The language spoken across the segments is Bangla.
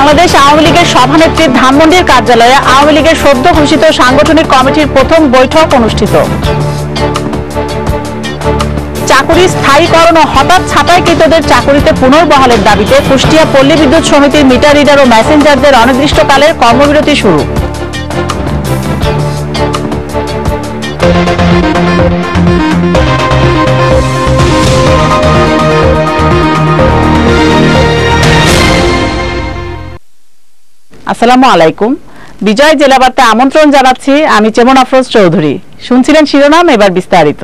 বাংলাদেশ আওয়ামী লীগের সভানেত্রী ধানমন্ডির কার্যালয়ে আওয়ামী লীগের সদ্য ঘোষিত সাংগঠনিক কমিটির প্রথম বৈঠক অনুষ্ঠিত। চাকুরি স্থায়ীকরণ ও হঠাৎ ছাঁটাইকৃতদের চাকুরিতে পুনর্বহালের দাবিতে কুষ্টিয়া পল্লী বিদ্যুৎ সমিতির মিটার রিডার ও মেসেঞ্জারদের অনির্দিষ্টকালের কর্মবিরতি শুরু। আসসালামু আলাইকুম। বিজয় জেলা বার্তায় আমন্ত্রণ জানাচ্ছি, আমি চেমন আফরোজ চৌধুরী। শুনছিলেন শিরোনাম, এবার বিস্তারিত।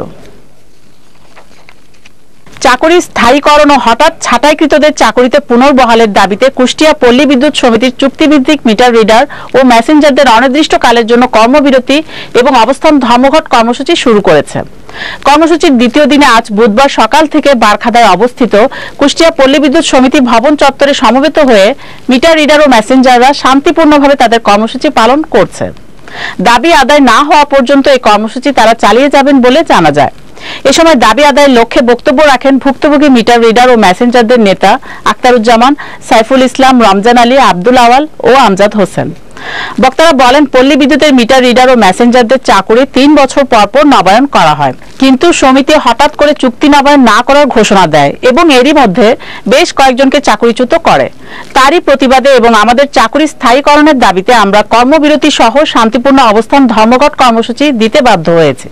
চাকুরি স্থায়ীকরণ ও হঠাৎ ছাঁটাইকৃতদের চাকুরিতে পুনর্বহালের দাবিতে কুষ্টিয়া পল্লী বিদ্যুৎ সমিতির চুক্তিভিত্তিক মিটার রিডার ও মেসেঞ্জারদের অনির্দিষ্টকালের জন্য কর্মবিরতি এবং অবস্থান ধর্মঘট কর্মসূচি শুরু করেছে। কর্মসূচির দ্বিতীয় দিনে আজ বুধবার সকাল থেকে বারখাদায় অবস্থিত কুষ্টিয়া পল্লী বিদ্যুৎ সমিতি ভবন চত্বরে সমবেত হয়ে মিটার রিডার ও মেসেঞ্জাররা শান্তিপূর্ণভাবে তাদের কর্মসূচি পালন করছে। দাবি আদায় না হওয়া পর্যন্ত এই কর্মসূচি তারা চালিয়ে যাবেন বলে জানা যায়। এ সময় দাবি আদায়ের লক্ষ্যে বক্তব্য রাখেন ভুক্তভোগী মিটার রিডার ও মেসেঞ্জারদের নেতা আক্তারুজ্জামান, সাইফুল ইসলাম, রমজান আলী, আব্দুল আওয়াল ও আমজাদ হোসেন। বক্তারা বলেন, পল্লী বিদ্যুতের মিটার রিডার ও মেসেঞ্জারদের চাকুরি 3 বছর পর পর নবায়ন করা হয়, কিন্তু সমিতি হঠাৎ করে চুক্তি নবায়ন না করার ঘোষণা দেয় এবং এরই মধ্যে বেশ কয়েকজনকে চাকুরিচ্যুত করে। তারই প্রতিবাদে এবং আমাদের চাকুরি স্থায়ীকরণের দাবিতে আমরা কর্মবিরতি সহ শান্তিপূর্ণ অবস্থান ধর্মঘট কর্মসূচি দিতে বাধ্য হয়েছে।